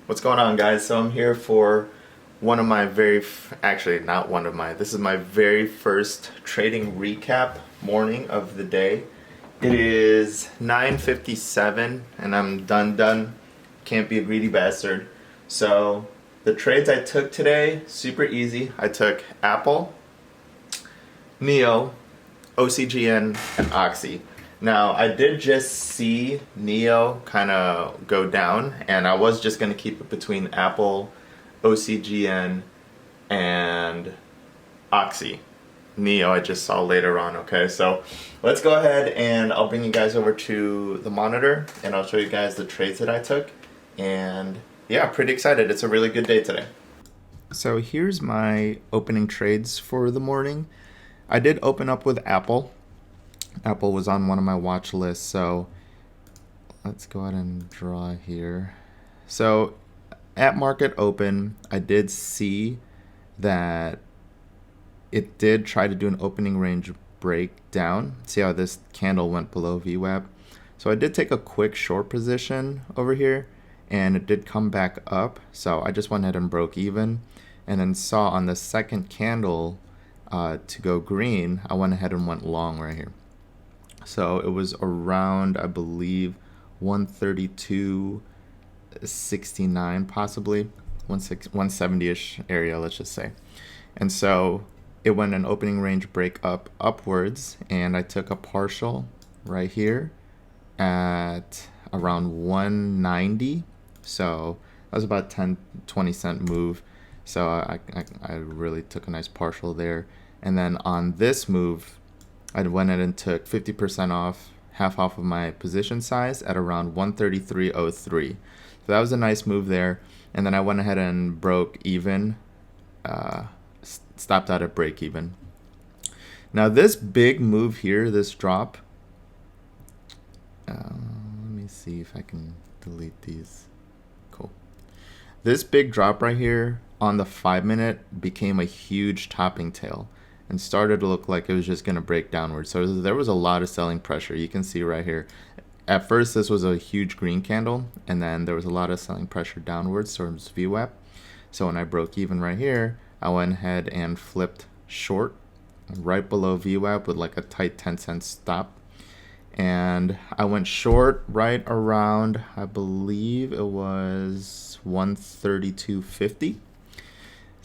What's going on, guys? So I'm here for one of my actually not one of my, this is my very first trading recap morning of the day. It is 9:57 and I'm done. Can't be a greedy bastard. So the trades I took today, super easy. I took Apple, NIO, OCGN, and OXY. Now, I did just see NIO kind of go down, and I was just going to keep it between Apple, OCGN, and OXY. NIO I just saw later on, okay? So let's go ahead and I'll bring you guys over to the monitor, and I'll show you guys the trades that I took. And yeah, pretty excited. It's a really good day today. So here's my opening trades for the morning. I did open up with Apple. Apple was on one of my watch lists, so let's go ahead and draw here. So at market open, I did see that it did try to do an opening range breakdown. See how this candle went below VWAP? So I did take a quick short position over here, and it did come back up. So I just went ahead and broke even, and then saw on the second candle to go green, I went ahead and went long right here. So it was around, I believe, 132.69 possibly, 170-ish area, let's just say. And so it went an opening range break up upwards, and I took a partial right here at around 190. So that was about 10-20 cent move. So I really took a nice partial there. And then on this move, I went in and took 50% off, half off of my position size at around 133.03. So that was a nice move there. And then I went ahead and broke even, stopped out at break even. Now this big move here, this drop, let me see if I can delete these. Cool. This big drop right here on the 5-minute became a huge topping tail and started to look like it was just going to break downward. So there was a lot of selling pressure. You can see right here. At first, this was a huge green candle, and then there was a lot of selling pressure downwards towards VWAP. So when I broke even right here, I went ahead and flipped short right below VWAP with like a tight 10-cent stop. And I went short right around, I believe it was 132.50.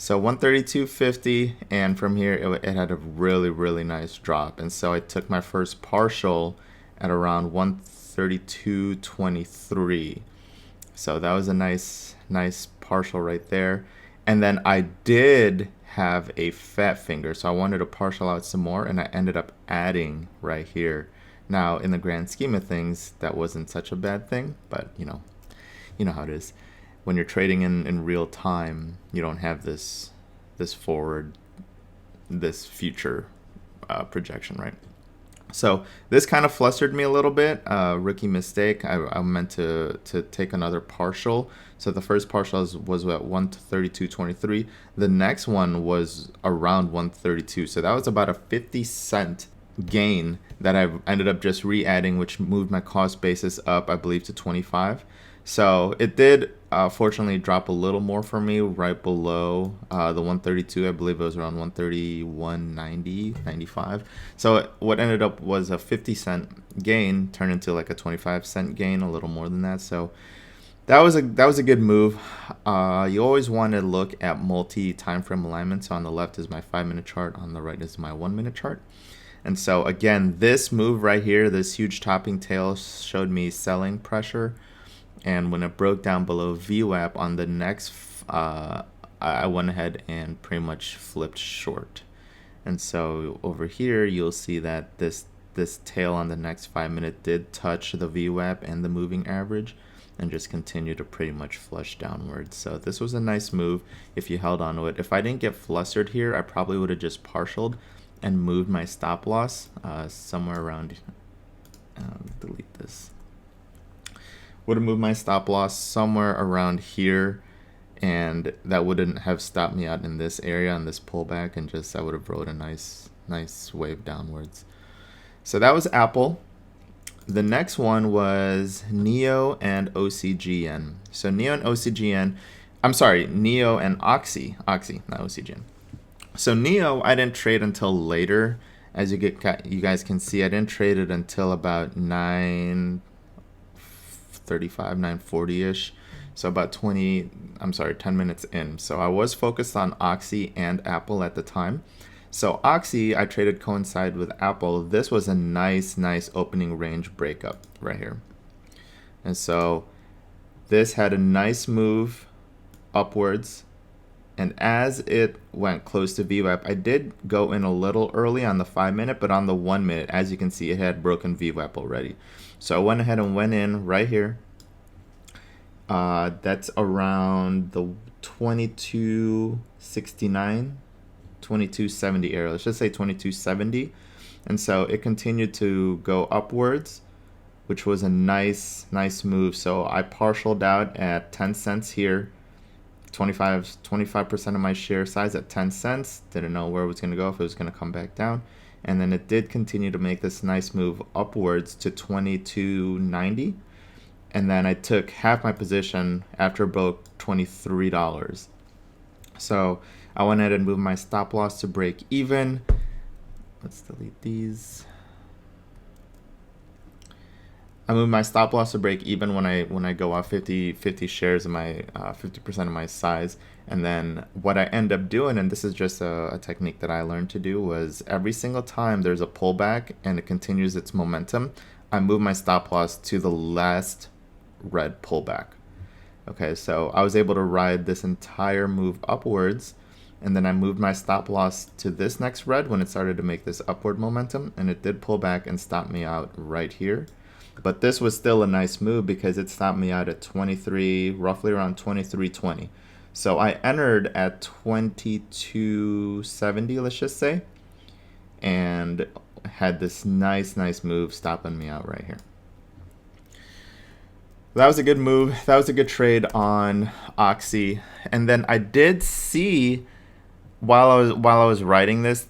So 132.50, and from here it had a really nice drop. And so I took my first partial at around 132.23. So that was a nice partial right there. And then I did have a fat finger, so I wanted to partial out some more, and I ended up adding right here. Now, in the grand scheme of things, that wasn't such a bad thing, but you know how it is. When you're trading in real time, you don't have this future projection, right? So this kind of flustered me a little bit. Rookie mistake. I meant to take another partial. So the first partial was at 132.23. The next one was around 132. So that was about a 50-cent gain that I ended up just re-adding, which moved my cost basis up, I believe, to 25. So it did fortunately drop a little more for me right below the 132. I believe it was around 131.90, 95. So what ended up was a 50-cent gain turned into like a 25-cent gain, a little more than that. So that was a good move. You always want to look at multi-time frame alignment. So on the left is my 5-minute chart, on the right is my 1-minute chart. And so again, this move right here, this huge topping tail, showed me selling pressure. And when it broke down below VWAP on the next, I went ahead and pretty much flipped short. And so over here, you'll see that this tail on the next 5-minute did touch the VWAP and the moving average, and just continued to pretty much flush downwards. So this was a nice move if you held on to it. If I didn't get flustered here, I probably would have just partialed and moved my stop loss somewhere around. Delete this. Would have moved my stop loss somewhere around here, and that wouldn't have stopped me out in this area on this pullback, and just I would have rode a nice wave downwards. So that was Apple. the next one was NIO and OCGN. So NIO and OCGN, I'm sorry, NIO and OXY, not OCGN. So NIO, I didn't trade until later. As you guys can see, I didn't trade it until about 9:35, 9:40ish. So about 10 minutes in. So I was focused on OXY and Apple at the time. So OXY, I traded coincide with Apple. This was a nice opening range breakup right here. And so this had a nice move upwards. And as it went close to VWAP, I did go in a little early on the 5-minute, but on the 1-minute, as you can see, it had broken VWAP already. So I went ahead and went in right here. That's around the 2269, 2270 area. Let's just say 2270. And so it continued to go upwards, which was a nice move. So I partialed out at 10 cents here. 25% of my share size at 10 cents. Didn't know where it was going to go, if it was going to come back down. And then it did continue to make this nice move upwards to 22.90. And then I took half my position after it broke $23. So I went ahead and moved my stop loss to break even. Let's delete these. I moved my stop loss to break even when I go off 50 shares of my 50% of my size. And then what I end up doing, and this is just a technique that I learned to do, was every single time there's a pullback and it continues its momentum, I move my stop loss to the last red pullback. Okay, so I was able to ride this entire move upwards, and then I moved my stop loss to this next red when it started to make this upward momentum, and it did pull back and stop me out right here. But this was still a nice move because it stopped me out at 23, roughly around 23.20. So I entered at 22.70, let's just say, and had this nice move stopping me out right here. That was a good move. That was a good trade on OXY. And then I did see while I was writing this,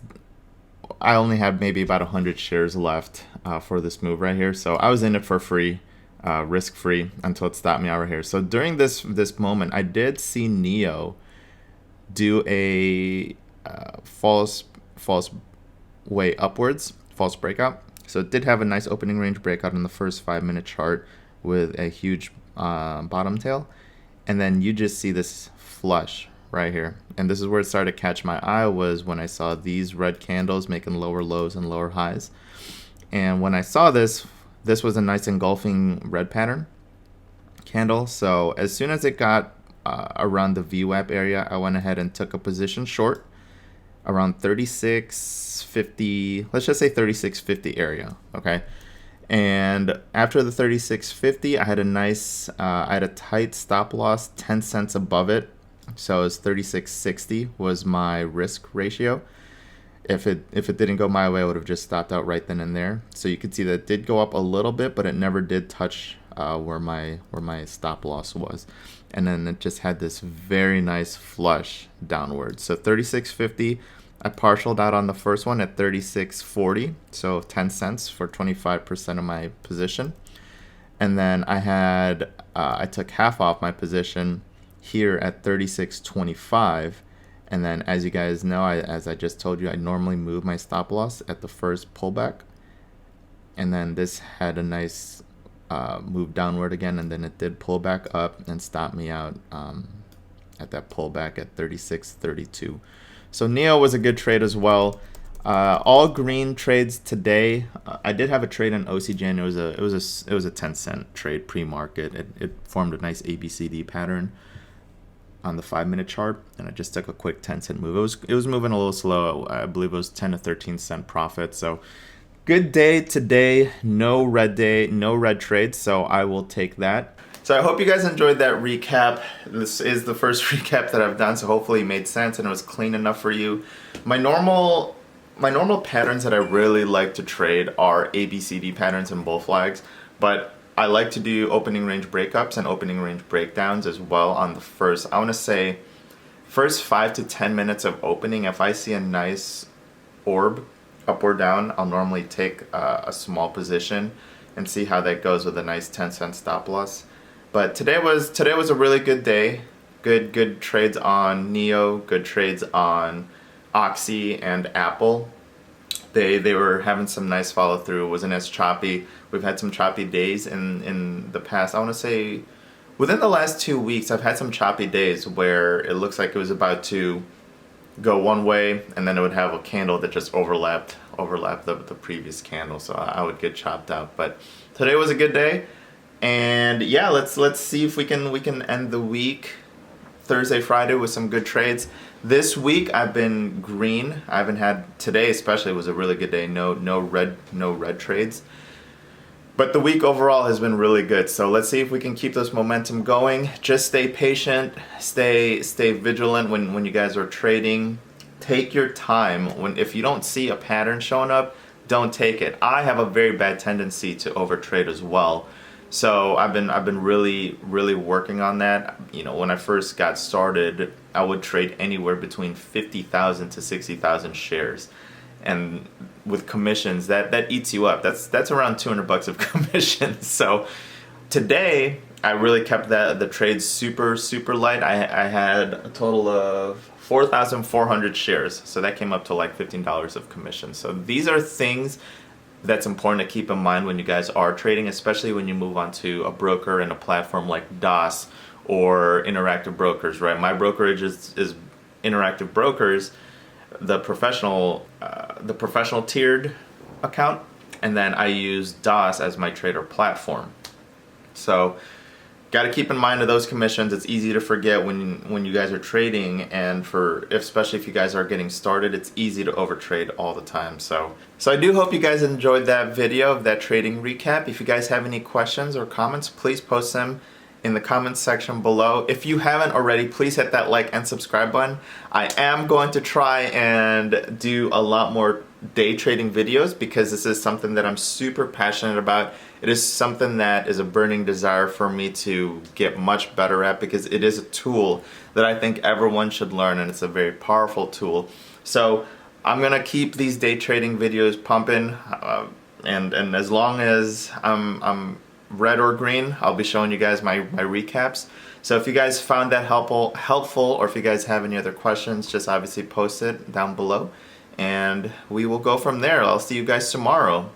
I only had maybe about 100 shares left for this move right here. So I was in it for free, risk-free, until it stopped me out right here. So during this moment, I did see NIO do a false way upwards, false breakout. So it did have a nice opening range breakout in the first 5-minute chart with a huge bottom tail. And then you just see this flush right here. And this is where it started to catch my eye, was when I saw these red candles making lower lows and lower highs. And when I saw this was a nice engulfing red pattern candle. So as soon as it got around the VWAP area, I went ahead and took a position short around 36.50, let's just say 36.50 area, okay? And after the 36.50, I had a tight stop loss 10 cents above it. So it's 36.60 was my risk ratio. If it didn't go my way, I would have just stopped out right then and there. So you could see that it did go up a little bit, but it never did touch where my stop loss was. And then it just had this very nice flush downward. So 36.50, I partialed out on the first one at 36.40, so 10 cents for 25% of my position. And then I took half off my position here at 36.25. And then, as you guys know, as I just told you, I normally move my stop loss at the first pullback. And then this had a nice move downward again, and then it did pull back up and stop me out at that pullback at 36.32. So NIO was a good trade as well. All green trades today. I did have a trade in OCGN. It was a 10-cent trade pre-market. It formed a nice ABCD pattern on the 5-minute chart, and I just took a quick 10-cent move. It was moving a little slow. I believe it was 10 to 13-cent profit. So good day today. No red day, no red trades. So I will take that. So I hope you guys enjoyed that recap. This is the first recap that I've done, so hopefully it made sense and it was clean enough for you. My normal patterns that I really like to trade are ABCD patterns and bull flags, but I like to do opening range breakups and opening range breakdowns as well on the first, I want to say, first 5 to 10 minutes of opening. If I see a nice orb up or down, I'll normally take a small position and see how that goes with a nice 10-cent stop loss. But today was a really good day. Good trades on NIO, good trades on OXY and Apple. They were having some nice follow through. It wasn't as choppy. We've had some choppy days in the past. I want to say within the last 2 weeks, I've had some choppy days where it looks like it was about to go one way, and then it would have a candle that just overlapped the previous candle, so I would get chopped out. But today was a good day, and yeah, let's see if we can end the week Thursday, Friday with some good trades. This week I've been green. I haven't had, today especially was a really good day. No red trades. But the week overall has been really good. So let's see if we can keep this momentum going. Just stay patient, stay vigilant when you guys are trading. Take your time. If you don't see a pattern showing up, don't take it. I have a very bad tendency to overtrade as well. So I've been really working on that. You know, when I first got started, I would trade anywhere between 50,000 to 60,000 shares. And with commissions, that eats you up. That's around $200 of commissions. So today I really kept the trades super light. I had a total of 4,400 shares. So that came up to like $15 of commission. So these are things that's important to keep in mind when you guys are trading, especially when you move on to a broker and a platform like DOS or Interactive Brokers, right? My brokerage is Interactive Brokers, the professional tiered account, and then I use DOS as my trader platform. So got to keep in mind of those commissions. It's easy to forget when you guys are trading, and especially if you guys are getting started, it's easy to overtrade all the time. So I do hope you guys enjoyed that video of that trading recap. If you guys have any questions or comments, please post them in the comments section below. If you haven't already, please hit that like and subscribe button. I am going to try and do a lot more day trading videos because this is something that I'm super passionate about. It is something that is a burning desire for me to get much better at because it is a tool that I think everyone should learn, and it's a very powerful tool. So I'm gonna keep these day trading videos pumping, and as long as I'm red or green, I'll be showing you guys my recaps. So if you guys found that helpful, or if you guys have any other questions, just obviously post it down below, and we will go from there. I'll see you guys tomorrow.